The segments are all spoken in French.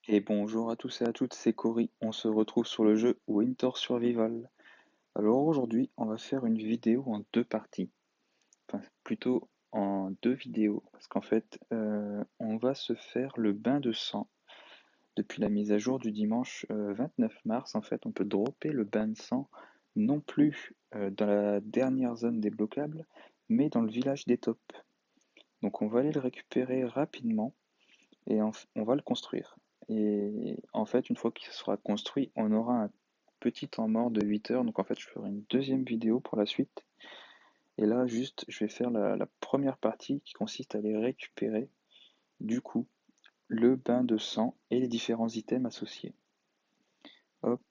Et bonjour à tous et à toutes, c'est Cory. On se retrouve sur le jeu Winter Survival. Alors aujourd'hui, on va faire une vidéo en deux parties. Enfin, plutôt en deux vidéos. Parce qu'en fait, on va se faire le bain de sang. Depuis la mise à jour du dimanche 29 mars, en fait, on peut dropper le bain de sang non plus dans la dernière zone débloquable, mais dans le village des tops. Donc on va aller le récupérer rapidement et on va le construire. Et en fait, une fois qu'il sera construit, on aura un petit temps mort de 8 heures. Donc en fait, je ferai une deuxième vidéo pour la suite. Et là, juste, je vais faire la première partie qui consiste à aller récupérer, du coup, le bain de sang et les différents items associés. Hop,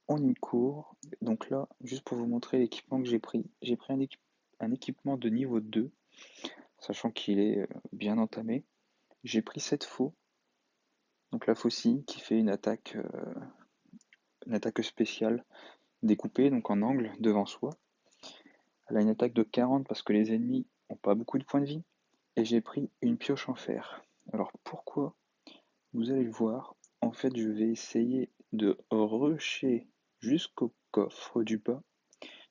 on y court. Donc là, juste pour vous montrer l'équipement que j'ai pris un équipement de niveau 2, sachant qu'il est bien entamé. J'ai pris cette faux, donc la faucille qui fait une attaque spéciale découpée, donc en angle devant soi. Elle a une attaque de 40 parce que les ennemis n'ont pas beaucoup de points de vie. Et j'ai pris une pioche en fer. Alors pourquoi? Vous allez le voir. En fait, je vais essayer de rusher jusqu'au coffre du bas,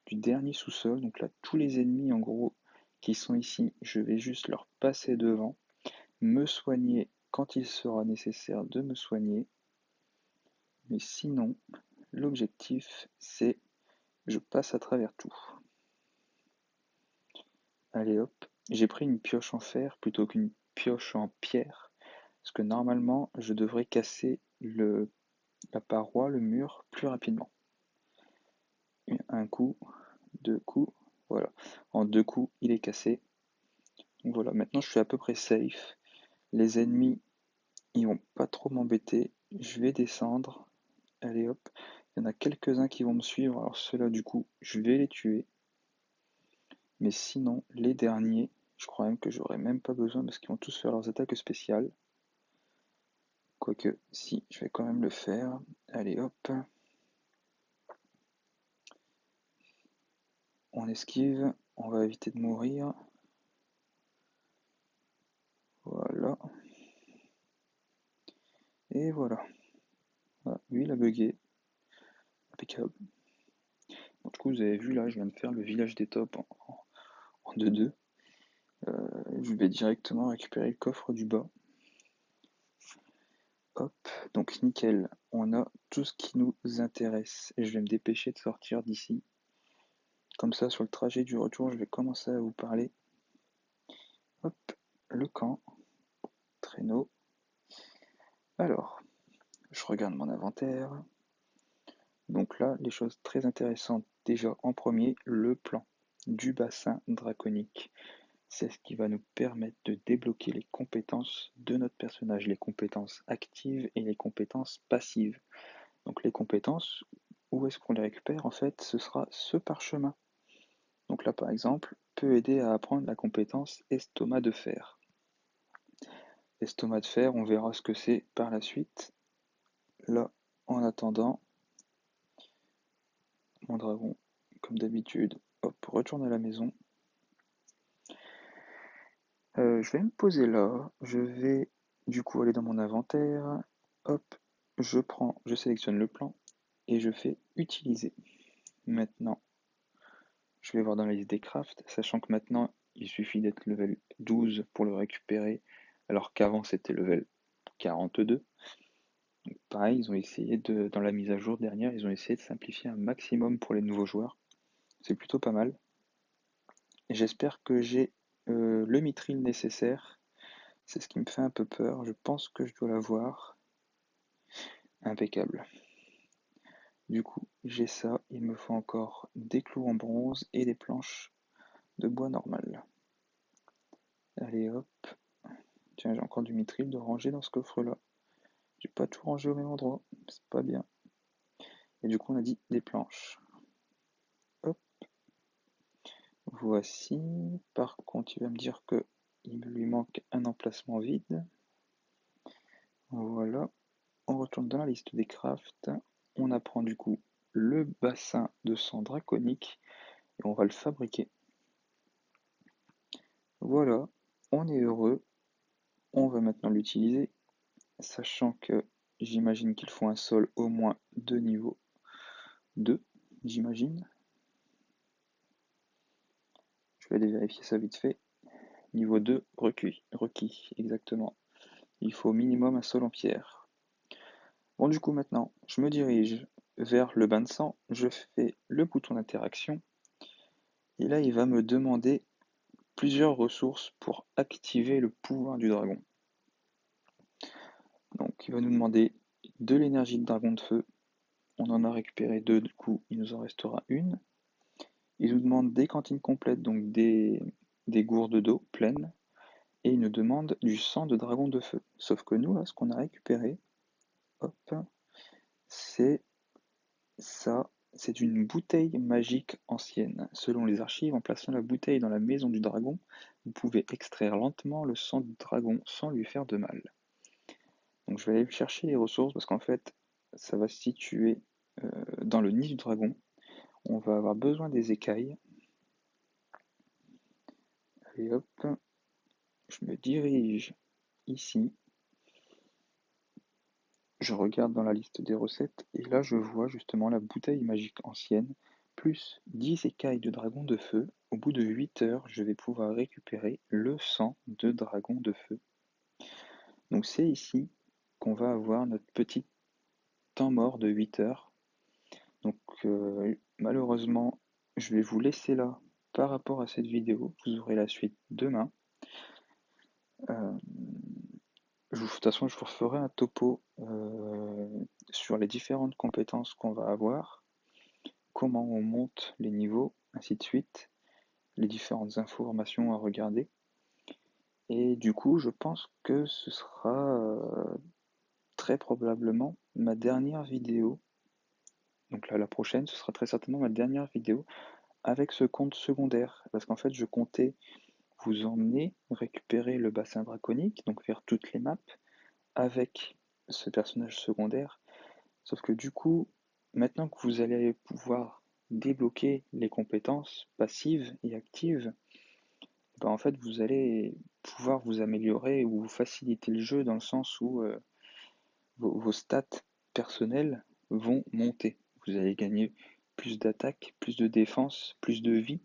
du dernier sous-sol. Donc là, tous les ennemis en gros qui sont ici, je vais juste leur passer devant, me soigner quand il sera nécessaire de me soigner. Mais sinon, l'objectif, c'est je passe à travers tout. Allez hop, j'ai pris une pioche en fer plutôt qu'une pioche en pierre, parce que normalement je devrais casser la paroi, le mur, plus rapidement. Un coup, deux coups, voilà. En deux coups, il est cassé. Donc voilà, maintenant je suis à peu près safe. Les ennemis, ils vont pas trop m'embêter. Je vais descendre. Allez hop, il y en a quelques-uns qui vont me suivre. Alors ceux-là, du coup, je vais les tuer. Mais sinon, les derniers, je crois même que j'aurais même pas besoin parce qu'ils vont tous faire leurs attaques spéciales. Quoique, si, je vais quand même le faire. Allez hop, on esquive, on va éviter de mourir. Voilà, et voilà. Ah, lui, il a bugué. Impeccable. Bon, du coup, vous avez vu là, je viens de faire le village des tops en 2-2. Je vais directement récupérer le coffre du bas. Hop, donc nickel, on a tout ce qui nous intéresse. Et je vais me dépêcher de sortir d'ici. Comme ça, sur le trajet du retour, je vais commencer à vous parler. Hop, le camp, traîneau. Alors, je regarde mon inventaire. Donc là, les choses très intéressantes. Déjà, en premier, le plan du bassin draconique. C'est ce qui va nous permettre de débloquer les compétences de notre personnage, les compétences actives et les compétences passives. Donc les compétences, où est-ce qu'on les récupère? En fait, ce sera ce parchemin. Donc là, par exemple, peut aider à apprendre la compétence estomac de fer. Estomac de fer, on verra ce que c'est par la suite. Là, en attendant, mon dragon, comme d'habitude, hop, retourne à la maison. Je vais me poser là. Je vais du coup aller dans mon inventaire. Hop, je sélectionne le plan et je fais utiliser. Maintenant, je vais voir dans la liste des crafts, sachant que maintenant il suffit d'être level 12 pour le récupérer, alors qu'avant c'était level 42. Donc pareil, ils ont essayé dans la mise à jour dernière, ils ont essayé de simplifier un maximum pour les nouveaux joueurs. C'est plutôt pas mal. J'espère que j'ai le mithril nécessaire. C'est ce qui me fait un peu peur. Je pense que je dois l'avoir. Impeccable. Du coup, j'ai ça. Il me faut encore des clous en bronze et des planches de bois normal. Allez hop. Tiens, j'ai encore du mithril de ranger dans ce coffre-là. J'ai pas tout rangé au même endroit. C'est pas bien. Et du coup, on a dit des planches. Hop. Voici. Par contre, il va me dire que il lui manque un emplacement vide. Voilà. On retourne dans la liste des crafts. On apprend du coup le bassin de sang draconique et on va le fabriquer. Voilà, on est heureux. On va maintenant l'utiliser, sachant que j'imagine qu'il faut un sol au moins de niveau 2, j'imagine. Je vais aller vérifier ça vite fait. Niveau 2, requis, exactement. Il faut au minimum un sol en pierre. Bon, du coup, maintenant, je me dirige vers le bain de sang, je fais le bouton d'interaction, et là, il va me demander plusieurs ressources pour activer le pouvoir du dragon. Donc, il va nous demander de l'énergie de dragon de feu. On en a récupéré 2, du coup, il nous en restera une. Il nous demande des cantines complètes, donc des gourdes d'eau pleines. Et il nous demande du sang de dragon de feu. Sauf que nous, là, ce qu'on a récupéré, hop, c'est ça. C'est une bouteille magique ancienne. Selon les archives, en plaçant la bouteille dans la maison du dragon, vous pouvez extraire lentement le sang du dragon sans lui faire de mal. Donc je vais aller chercher les ressources parce qu'en fait, ça va se situer dans le nid du dragon. On va avoir besoin des écailles. Allez hop, je me dirige ici. Je regarde dans la liste des recettes et là je vois justement la bouteille magique ancienne plus 10 écailles de dragon de feu. Au bout de 8 heures, je vais pouvoir récupérer le sang de dragon de feu. Donc c'est ici qu'on va avoir notre petit temps mort de 8 heures. Donc malheureusement, je vais vous laisser là par rapport à cette vidéo. Vous aurez la suite demain. Euh, de toute façon, je vous referai un topo sur les différentes compétences qu'on va avoir, comment on monte les niveaux, ainsi de suite, les différentes informations à regarder. Et du coup, je pense que ce sera très probablement ma dernière vidéo. Donc là, la prochaine, ce sera très certainement ma dernière vidéo avec ce compte secondaire. Parce qu'en fait, je comptais vous emmener récupérer le bassin draconique, donc faire toutes les maps, avec ce personnage secondaire. Sauf que du coup, maintenant que vous allez pouvoir débloquer les compétences passives et actives, ben en fait vous allez pouvoir vous améliorer ou vous faciliter le jeu dans le sens où vos stats personnelles vont monter. Vous allez gagner plus d'attaque, plus de défense, plus de vie.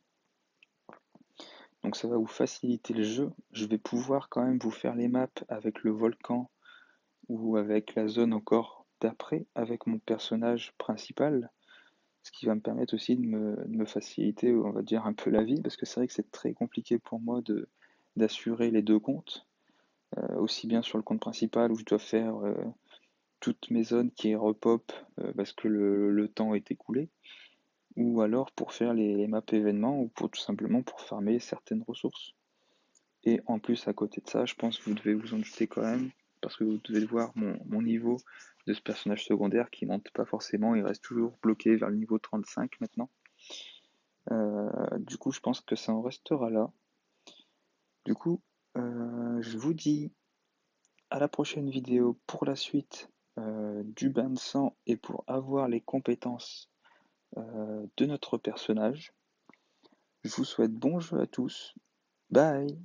Donc ça va vous faciliter le jeu. Je vais pouvoir quand même vous faire les maps avec le volcan ou avec la zone encore d'après, avec mon personnage principal, ce qui va me permettre aussi de me faciliter, on va dire, un peu la vie, parce que c'est vrai que c'est très compliqué pour moi d'assurer les deux comptes, aussi bien sur le compte principal où je dois faire toutes mes zones qui repop parce que le temps est écoulé, ou alors pour faire les maps événements, ou pour tout simplement pour farmer certaines ressources. Et en plus, à côté de ça, je pense que vous devez vous en douter quand même, parce que vous devez voir mon niveau de ce personnage secondaire qui monte pas forcément, il reste toujours bloqué vers le niveau 35 maintenant. Du coup, je pense que ça en restera là. Du coup, je vous dis à la prochaine vidéo pour la suite du bain de sang et pour avoir les compétences de notre personnage. Je vous souhaite bon jeu à tous. Bye!